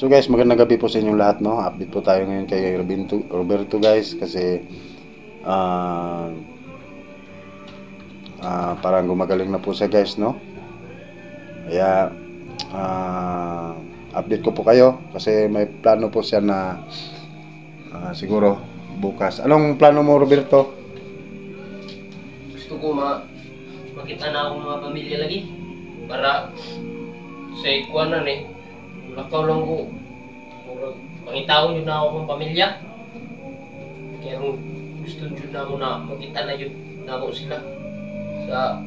So guys, magandang gabi po sa inyong lahat, no? Update po tayo ngayon kay Roberto guys, kasi parang gumagaling na po siya guys, no? Kaya update ko po kayo kasi may plano po siya na siguro bukas. Anong plano mo, Roberto? Gusto ko makita na akong mga pamilya lagi para sa ikuanan lakaw lang ko pangitaon yun na ako kong pamilya, kaya gusto yun na ako na makita na yun na ako sila sa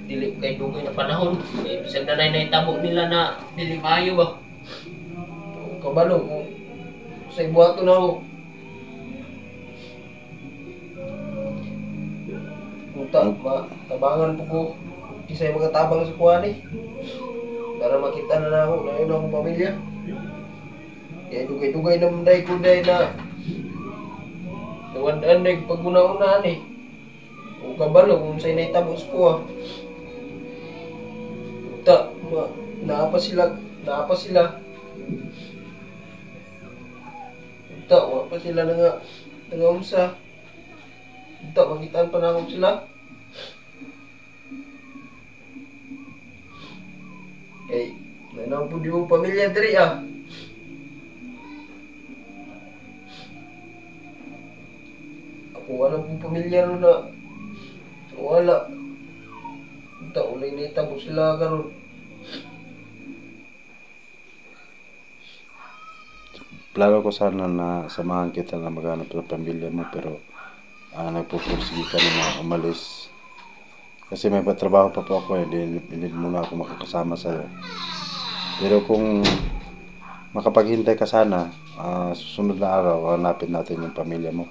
dili kay dugay na panahon. Bisan na naitabo nila na dili maayo ba kabalo kung sa ibuhato na ako tabangan po ko isa'y magkatabang sa kuha para makita na ako na yun akong pamilya. Kaya dugay-dugay na manday ko day na nawandaan day pag-una-unaan kung kabalo kung sa'y naitabo sa kuha naapa sila wapa sila nga umsa magitaan pa na akong sila. Kay nanang po di mong pamilya diri ako wala pong pamilya ron na wala ulay na itabo sila karon. Plano ko sana na samahan kita na maghanap sa pamilya mo, pero nagpupursige ka na umalis kasi may patrabaho pa po ako, hindi muna ako makakasama sa'yo. Pero kung makapaghintay ka sana, susunod na araw hanapin natin yung pamilya mo.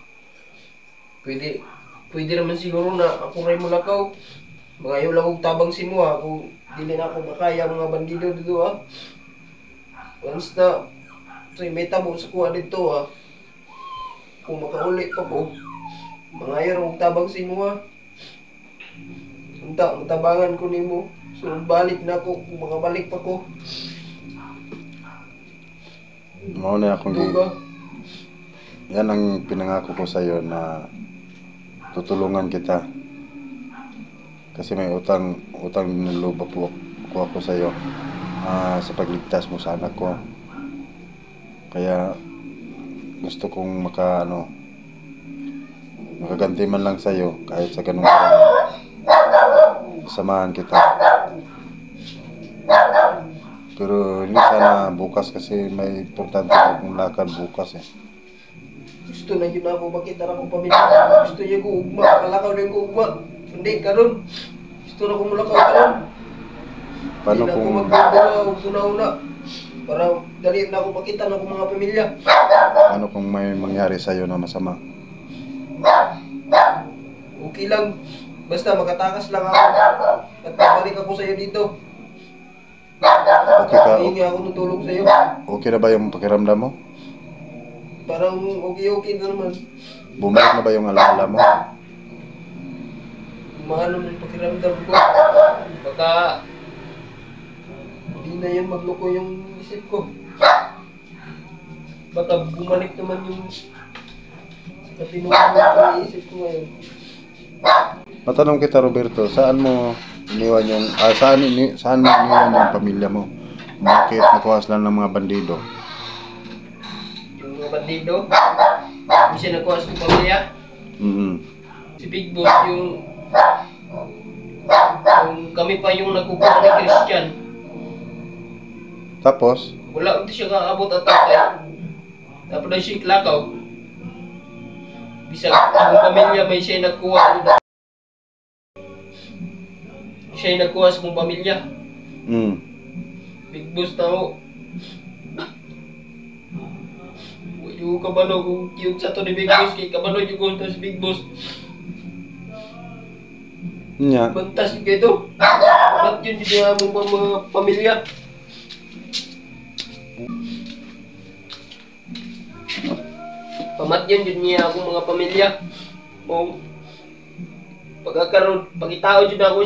Pwede naman siguro na ako rin mulakaw mga lang og tabang si mo kung dili na ako makaya mga bandido dito once na may tabo sa kuha dito kung makaulit pa ko mga og tabang si mo matabangan ko nimo so balik na ako kung makabalik pa ko. Mauna akong yan ang pinangako ko sa iyo na tutulungan kita kasi may utang ng loob po ako sa iyo sa pagligtas mo sa anak ko. Kaya gusto kong makaganti man lang sa iyo kahit sa ganung samahan kita. Pero hindi sana bukas kasi may importante akong lakad bukas Gusto na yun ako makita na akong pamilya. Gusto niya ko ugma, kalakaw na ko ugma. Hindi karon. Gusto na ko mulakaw karon. Paano kung kung una-una para dali na ako makita na akong mga pamilya. Paano kung may mangyari sa iyo na masama? Okay lang. Basta makatakas lang ako at babalik ako sa iyo dito. Okay ka? Hindi ako tutulong sa iyo. Okay na ba yung pakiramdam mo? Parang okay na naman. Bumalik na ba yung alaala mo? Mahalo na yung pakiramdam ko. Baka hindi na yan magloko yung isip ko. Baka bumalik naman yung katinuan yung isip ko ngayon. Matanong kita, Roberto, saan mo iniwan yung saan mo iniwan yung pamilya mo? Bakit nakuha sila ng mga bandido? Yung mga bandido, kasi nakuha sa pamilya. Si Big Boss yung kami pa yung nagkukuha ni Christian. Tapos? Wala, hindi siya kaabot at tatay. Tapos na siya iklakaw. Bisag ang pamilya may siya nagkuha. Siya nagkuha sa kong pamilya. Big Boss na ako. Yung kabalo kung cute sa to ni Big Boss, kay kabalo yung gusto si Big Boss. Nya. Bantas yung ito. Ba't yun yung mga pamilya? Pamat yun niya akong mga pamilya. O pagkakaroon, pagkitao yun ako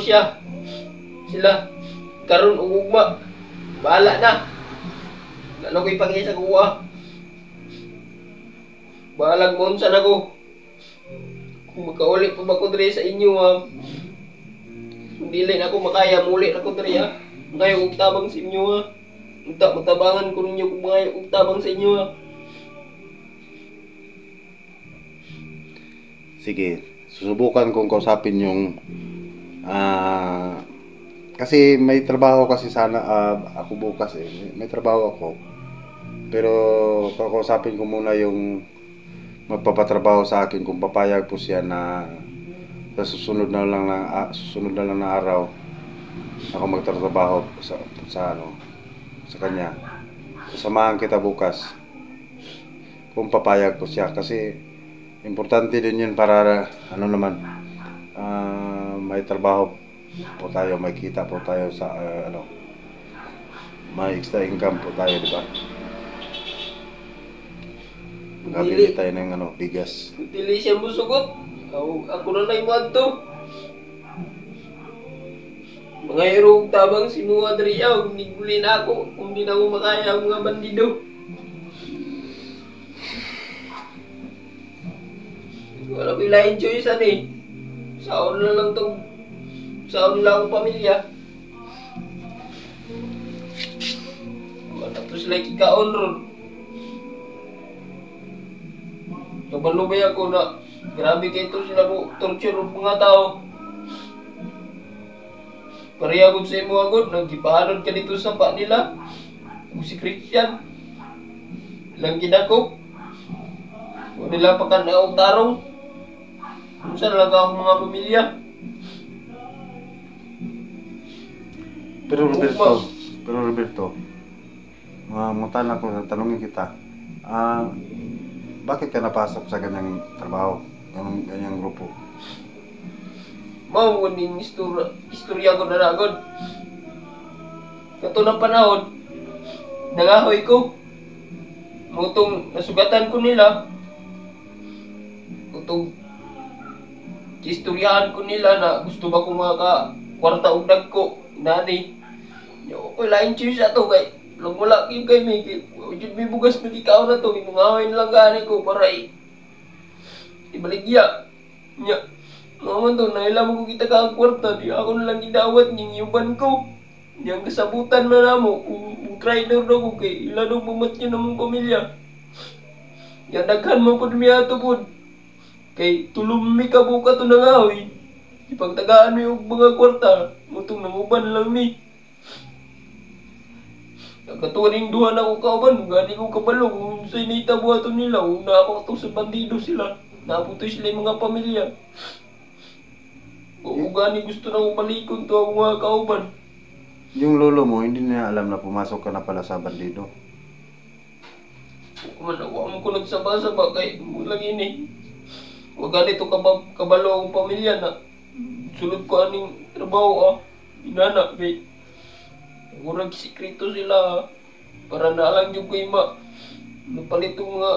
sila. Karon ugugma. Bahala na. Ano ko ipangay sa kuha? Bahalag mo unsan ako. Kung makauli pa ba ko diri sa inyo ha. Kung dili na ako makaya, muli na ko diri ha. Ngayon og tabang sa inyo ha. Matabangan ko ninyo kung mga og tabang sa inyo ha. Sige, susubukan kong kausapin yung kasi may trabaho kasi sana ako bukas may trabaho ako. Pero kakausapin ko muna yung magpapatrabaho sa akin kung papayag po siya na sa susunod na lang na araw ako magtatrabaho sa kanya. Sasamahan kita bukas kung papayag po siya kasi importante din yun para may trabaho po tayo, may kita po tayo sa may extra income po tayo, di ba? Makabili tayo ng bigas. Dili siya musugot. Ako na lang mo adto. Mga hero tabang si Mua Adria, niguli na ako kung di na ako makaya ang mga bandido. Wala ko ilahin choice Saon na lang akong pamilya. Tapos like ikaon ron. Nabalubay ako na grabe kayo sila mo torture ng mga tao. Parehagod sa imo agad, nagkipahanod ka dito sa pa nila. Kung si Christian. Ilang ginako. Kung nila pa ka tarong. Kung saan lang akong mga pamilya. Pero Roberto, mutan ako, tanungin kita. Bakit ka napasok sa ganyang trabaho, ganyang grupo? Mao kuning istorya ko na agad. Kato ng panahon, nagahoy ko. Mutong nasugatan ko nila. Mutong istoryahan ko nila na gusto ba ko kwarta og dagko. Nani. Yo ko lain cheers ato kay wala kay may jud may bugas na ikaw na to, imungawin lang gani ko para ibaligya. Nya. Naman to, nailam ko kita ka ang kwarta, di ako na lang gidawat ning yuban ko. Yang kasabutan na namo, kung rider na ko kay ila daw bumat niya na mong pamilya. Yan daghan mo po miya to po. Kay tulumi ka po ka to nangahoy. Ipagtagaan mo yung mga kwarta, mutong nanguban lang mi. Nagkaturing duha na ko kauban, gani ko kabalo kung sa'y naitabuhato nila, una ako to sa bandido sila. Naputoy sila yung mga pamilya. Kung gani gusto na ko palikon to ang mga kauban. Yung lolo mo, hindi niya alam na pumasok ka na pala sa bandido. Manawa mo ko nagsaba-saba kay mulang ini. Huwag ganito kabalo ang pamilya na sulod ko aning trabaho inana kay murag sikreto sila para naalang yung ko napalit yung mga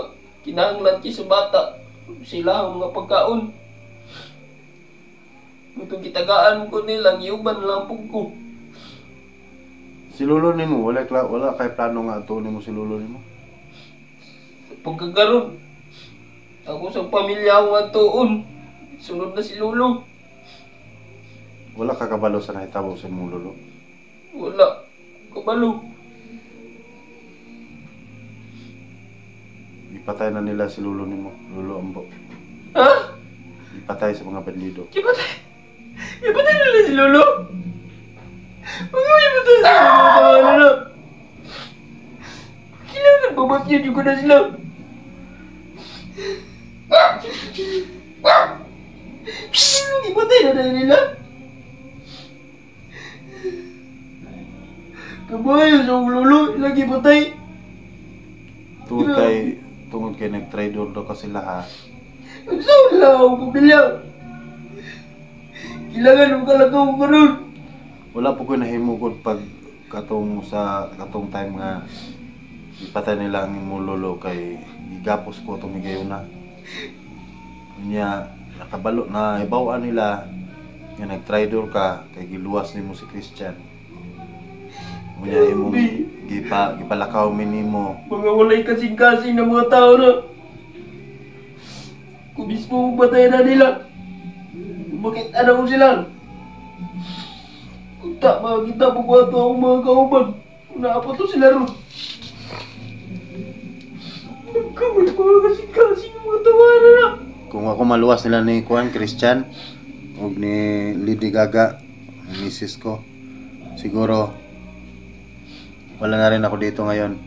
kinahanglan sa bata sila ang mga pagkaon. Itong kitagaan ko nilang iuban lang po ko. Si lolo nimo wala kay plano nga ato nimo si lolo nimo. Pagkagaron ako sa pamilya akong atuon. Sunod na si lolo. Wala ka kabalo sa nahitabo sa imong lolo? Wala. Kabalo. Ipatay na nila si lolo nimo, lolo Ambo. Ha? Ipatay sa mga bandido. Ipatay? Ipatay nila si lolo? Huwag mo ipatay sa lolo. Kailangan babatyan yung ko na sila. Ipatay na nila? Kabayo sa lolo, lagi patay. Tungod kay nag-trader daw ka sila ha. Ang saan lang ako pamilya. Kailangan mo kalagaw ko ron. Wala po ko nahimugod pag katong time nga ipatay nila ang imong lolo kay gigapos ko tumigayo na. Nya nakabalo na ibawaan nila nga nag-trader ka kay giluwas nimo si Christian. Unya imong gipalakaw minimo. Mga walay kasing-kasing na mga tao na. Kung mismo batay na nila. Bakit ano ko sila? Kung tak makakita po ko ito ang mga kauban. Naapat to sila ron. Kamay mga kasing-kasing na mga tawanan na. Kung ako maluwas nila ni Juan Christian ug ni Lady Gaga, ang misis ko, siguro wala na rin ako dito ngayon.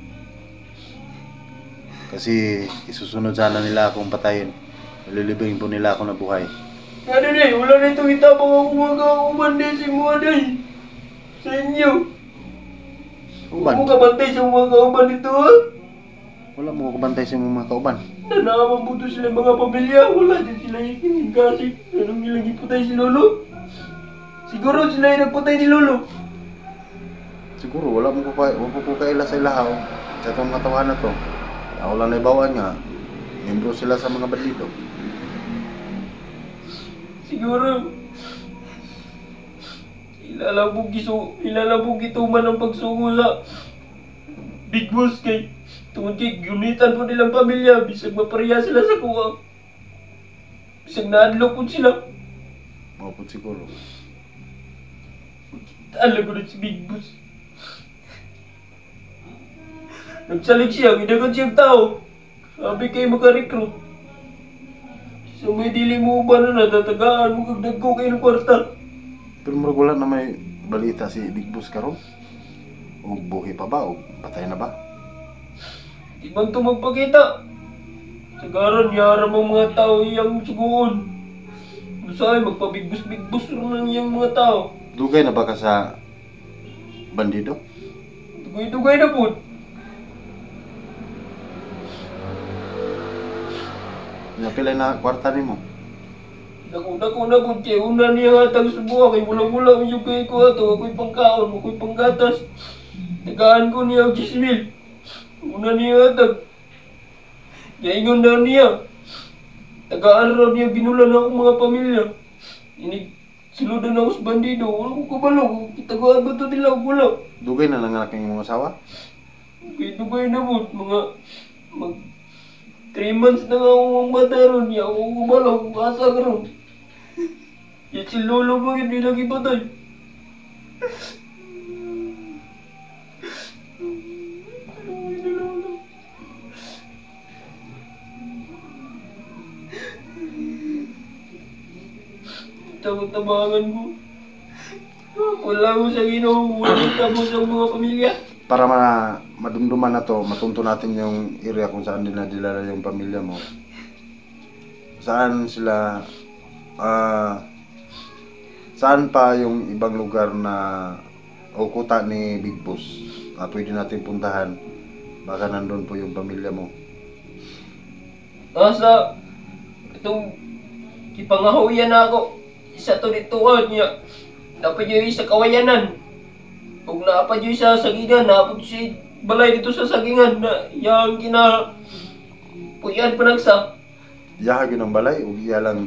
Kasi isusunod sana nila akong patayin. Malilibing po nila ako na buhay. Ano na wala na itong itapang ako mga kauban din si mga day. Sa inyo. Huwag mo kabantay sa mga kauban dito ha? Wala mo kabantay sa mga kauban. Nanamabuto sila mga pamilya. Wala din sila yung kasi. Anong nilang iputay si Lolo? Siguro sila yung nagputay ni Lolo. Siguro wala mo ko kaila sa ilahaw. Sa itong mga tawahan na to. Ako lang naibawan nga. Membro sila sa mga bandido. Siguro ilalabog ituman ang pagsungo sa Big Boss kay tungod kay gunitan po nilang pamilya bisag mapareha sila sa kuha. Bisag naadlok po sila. Mapot siguro. Alam ko na si Big Boss. Nagsalig siya, ginagad siyang tao. Sabi kayo makarecruit. So may dili mo ba na natatagaan mo kag nagko kayo ng kwarta. Pero murag wala na may balita si Big Boss karon. O buhay pa ba? O patay na ba? Di bang ito magpakita? Sagaran, yara mong mga tao iyang suguon. Masay, magpabigbus-bigbus rin ng iyang mga tao. Dugay na ba ka sa bandido? Dugay-dugay na po. Napilay na kwarta ni mo. Dako-dako na po, kaya una niya atang subuha. Kaya wala-wala yung kay ko ato. Ako'y pangkaon, ako'y panggatas. Tagaan ko niya ang 10,000. Una niya atang. Kaya ingon na niya. Tagaan raw niya binulan akong mga pamilya. Siludan ako sa bandido. Ano ko kabalo? Tagaan ba ito nila? Wala. Dugay na nanganak yung mga asawa? Kaya dugay na po. Mga 3 months na nga akong bata ron. Kaya ako kabalo. Kung asa ka ron. Yan si Lolo mo hindi lagi patay. Tabangan ko. Wala ko sa Ginoo. Wala ko sa mga pamilya. Para madumduman na to, matunto natin yung area kung saan dinadilala yung pamilya mo. Saan sila, saan pa yung ibang lugar na o kuta ni Big Boss na pwede natin puntahan? Baka nandun po yung pamilya mo. Sa itong ipangahuyan na ako. Isa to dituan niya. Dapat yung isa kawayanan. Kung naapad yung isa sagingan, naapad si balay dito sa sagingan na yung puyan panagsa. Iyaha yun ang balay o iya lang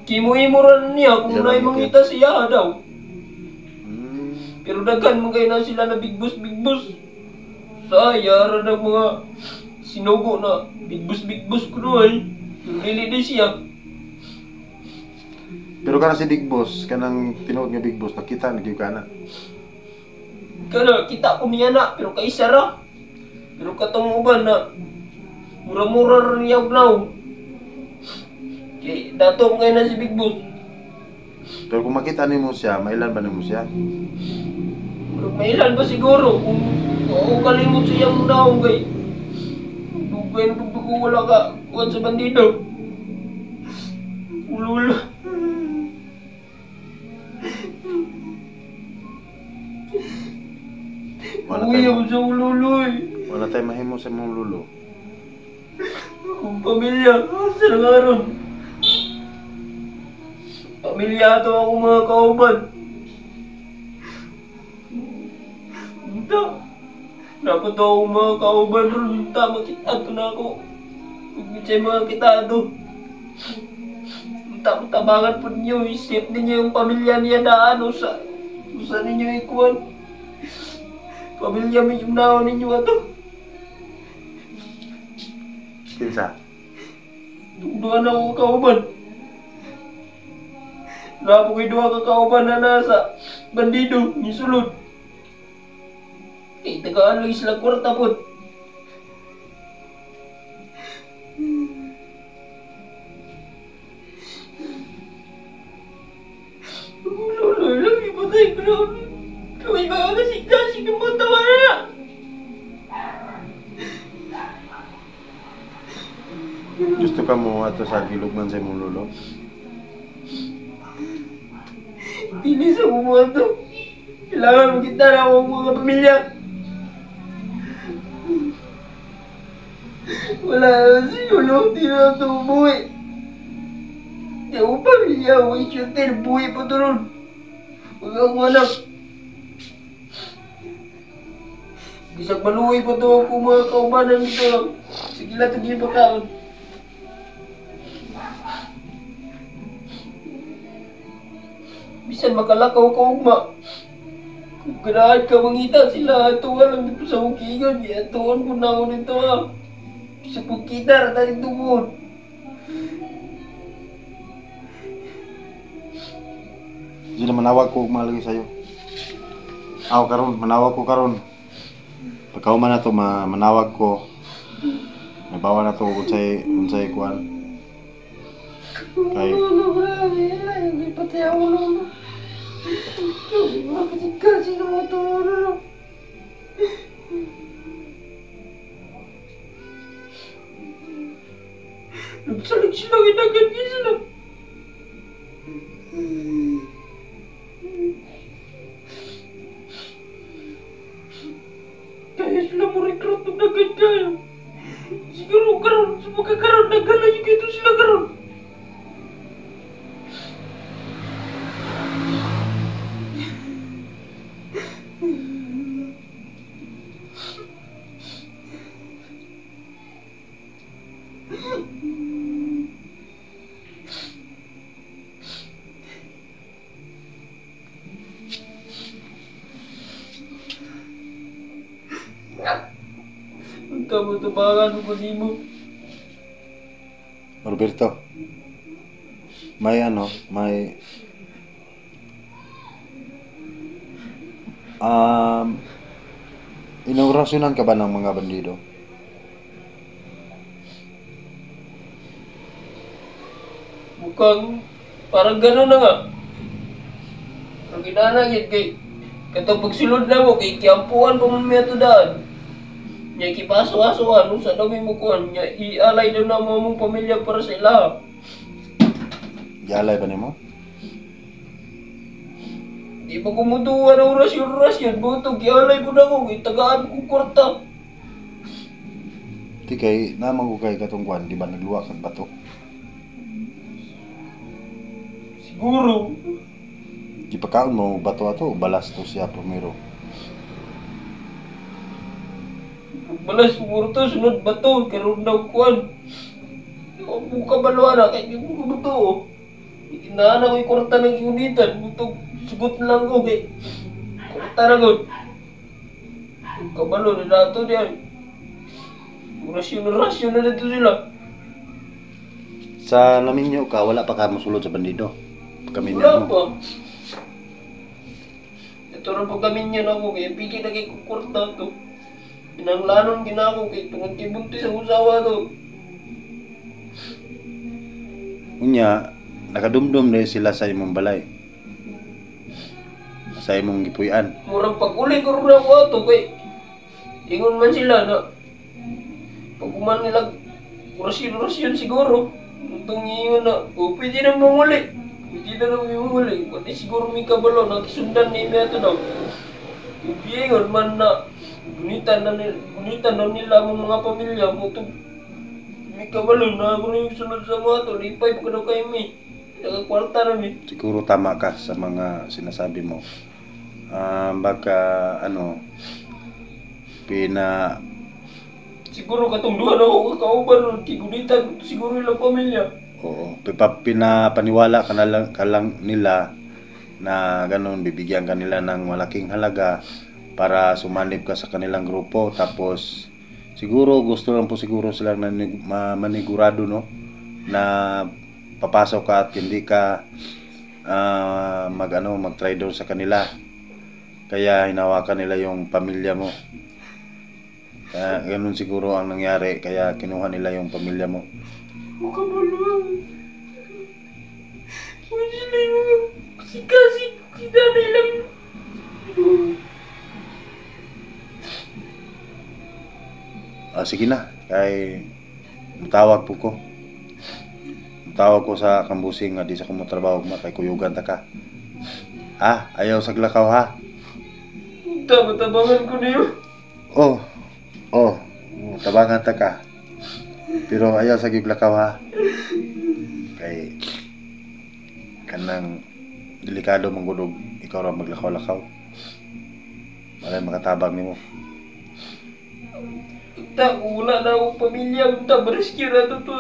Kimu-imuran niya kung Iya na lang mangita siya daw. Hmm. Pero daghan mo kayo na sila na Big Boss. Sayara ng mga sinugo na Big Boss ko na ay. Yung dili din siya. Pero kana si Big Boss, kanang tinuod nga Big Boss, nakita, nagyo ka na. Kana, kita ko niya na, pero kaisa ra. Pero katong uban na, mura-mura rin niya ognaw. Kaya, dato ngayon na si Big Boss. Pero kung makita ni mo siya, mailan ba ni mo siya? Pero mailan ba siguro, kung ako kalimot siya mong naong kay. Dugay na pagdugo wala ka, kuwan sa bandido. Ulula. Uy, ako sa ululoy. Wala tayo mahimo sa mong lulo. Kung pamilya, asa na nga ron? Pamilya to ako mga kauban. Punta. Dapat ako mga kauban ron. Punta, makita to na ako. Kung sa'yo mga kitado. Punta, tabangan po ninyo. Isip ninyo yung pamilya niya na ano sa ninyo ikuan. Pamilya may yung naon ninyo ato. Kinsa? Duha na ako kauban. Napo ko'y duha ka kauban na nasa bandido, nisulod. Tagaan lang sila kwarta po. Lolo lang, ipatay ko na. Kaway ba kasing-kasing ng mga tawa na. Gusto ka mo ato sa gilugman sa imong lolo? Dili sa mga to. Kailangan makita na ako mga pamilya. Wala si Lolo, di na ito buhay. Di ako pamilya, ako isyuntin, buhay pa ito nun. Huwag akong anak. Bisag maluhay pa ito ako mga kaubanan dito. Sige lang ito di pagkaon. Bisan makalakaw ka ugma. Kung ganahan ka mangita sila, atuwa lang dito sa hukingan. Atuwan ko na ako nito ha. Sa pagkita, rata dito mo. Di na manawag ko malagi sa'yo. Ako karon, manawag ko karon. Pagkauman na to, manawag ko. May bawa na to unsay kuan. Kay Hindi patay ako Lolo. Kasi na mga tumuro. Nagsalig sila, ginagagin sila. Kaya sila mo recruit ng nagad kaya. Siguro karon, sa magkakaroon, nagalayo kayo sila karon. Ang tama-tabangan ko di mo. Roberto. May inaurasyonan ka ba ng mga bandido? Mukhang parang gano'n na nga. Ang ginanagit kay katong pagsulod na mo kay kiampuan pa mo may daan. Nya kipaso-asoan sa dami mo kuan nya ialay daw na mo mong pamilya para sa ila. Gialay ba nimo? Di pa kumutuwa na orasyon butog ialay ko na ko itagaan ko kwarta. Di kay naman ko kay katong kuan, di ba nagluwa kag bato? Siguro Di pagkaon mo bato ato, balas to siya primero. balas siguro to sunod ba to karon daw kuan. Ako ka balwa na kay di mo buto. Inaana ko kwarta ng unitan butog sugot lang ko kay kwarta na gud. Kabalo na nato diyan. Rasyon na dito sila. Sa naminyo ka, wala pa ka mosulod sa bandido? Kami Wala niya pa. Ito rin pag kami niya na ako kaya pigi na kay kukwarta to. Pinanglanon ginako kay tungod kay buntis ang usawa to. Unya, nakadumdum na sila sa imong balay. Sa imong gipuy-an. Murang pag-uli ko rin ako ato kay ingon man sila na pag kuman nila rasyon siguro. Itong iyon na, pwede na manguli. Pwede na nang manguli. Pati siguro may kabalo, nakisundan ni Ime ito daw. Ibiyon man na, gunitan na nila ang mga pamilya mo ito. May kabalo na ako na yung sunod sa mga ito. Lipay pa ka daw kay Ime. Nakakwarta na mi. Siguro tama ka sa mga sinasabi mo. Baka, Siguro katong duha na ako kakauban, kigunitan, siguro ilang pamilya. Oo, pinapaniwala ka lang nila na ganun, bibigyan ka nila ng malaking halaga para sumanib ka sa kanilang grupo. Tapos siguro gusto lang po siguro silang manigurado, no, na papasok ka at hindi ka mag-try doon sa kanila. Kaya hinawakan nila yung pamilya mo. Kaya ganun siguro ang nangyari, kaya kinuha nila yung pamilya mo. Buka mo lang. Sila yung kasi nanay lang. Sige na, kay mutawag po ko. Mutawag ko sa kambusing nga di sa kumutrabaho ma kay kuyugan ta ka. Ayaw saglakaw ha. Tabangan ko niyo. Tabangan ta ka. Pero ayaw sa giglakaw ha. Kay kanang delikado manggudog ikaw ra maglakaw-lakaw. Malay makatabang nimo. Wala na akong pamilya. Bariskir na ito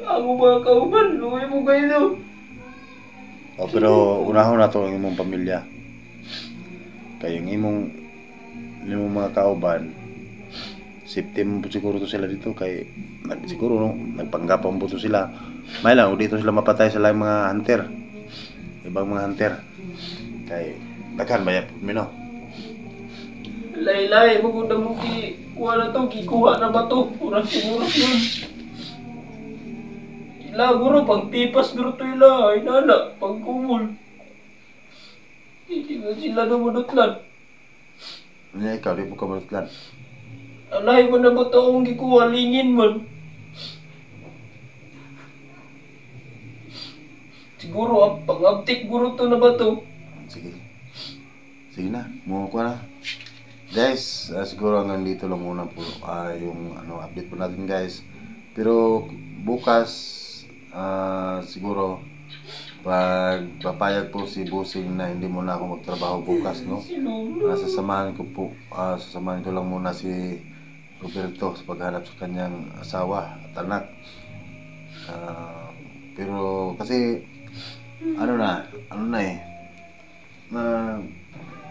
ang mga kauban. Luwi mo kayo. Pero unahon na to ang imong pamilya. Kay yung imong mga kauban, safety mo siguro to sila dito kay siguro no, nagpanggapang po to sila. May lang dito sila mapatay sa lang mga hunter. Ibang mga hunter. Kay daghan bayad mino. Laylay, magunda mo kuha na to, kikuha na ba to? Kurang siguro yun. Ila, guro, pang tipas guro to ila, ay nana, pang kumul. Hindi ba sila namunutlan? Ikaw, di po ka malutlan. Alay mo na ba to akong kikuha, lingin man. Siguro, pang-uptik guro to na ba to? Sige na, mukha na. Guys, siguro hanggang dito lang muna po yung update po natin guys. Pero bukas siguro pag papayag po si Busing na hindi muna ako magtrabaho bukas, no? Sasamahan ko lang muna si Roberto sa paghanap sa kanyang asawa at anak. Pero kasi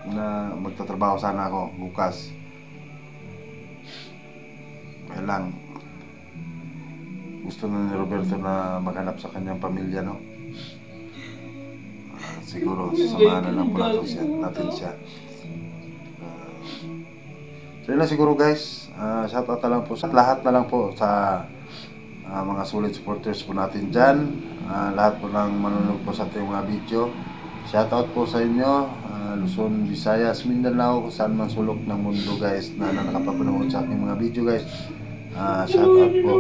na magtatrabaho sana ako bukas. Kaya lang gusto na ni Roberto na maghanap sa kanyang pamilya, no? Siguro sasamahan na lang po natin siya. So yun lang siguro guys. Shoutout na lang po sa lahat na lang po sa mga solid supporters po natin dyan. Lahat po ng manonood po sa ating mga video. Shoutout po sa inyo, Luzon, Visayas, Mindanao, kung saan man sulok ng mundo guys na nakapapanood sa aking mga video guys. Shoutout po.